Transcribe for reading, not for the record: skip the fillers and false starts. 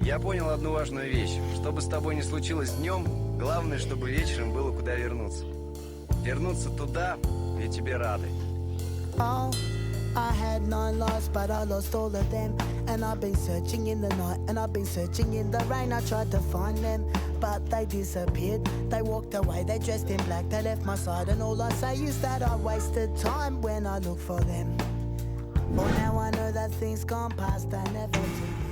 Я понял одну важную вещь. Что бы с тобой ни случилось днем, главное, чтобы вечером было куда вернуться. Вернуться туда, где тебе рады. Oh, I had 9 lives, but I lost all of them. And I've been searching in the night, and I've been searching in the rain. I tried to find them, but they disappeared. They walked away, they dressed in black, they left my side. And all I say is that I wasted time when I look for them. Well, now I know that things gone past, I never do.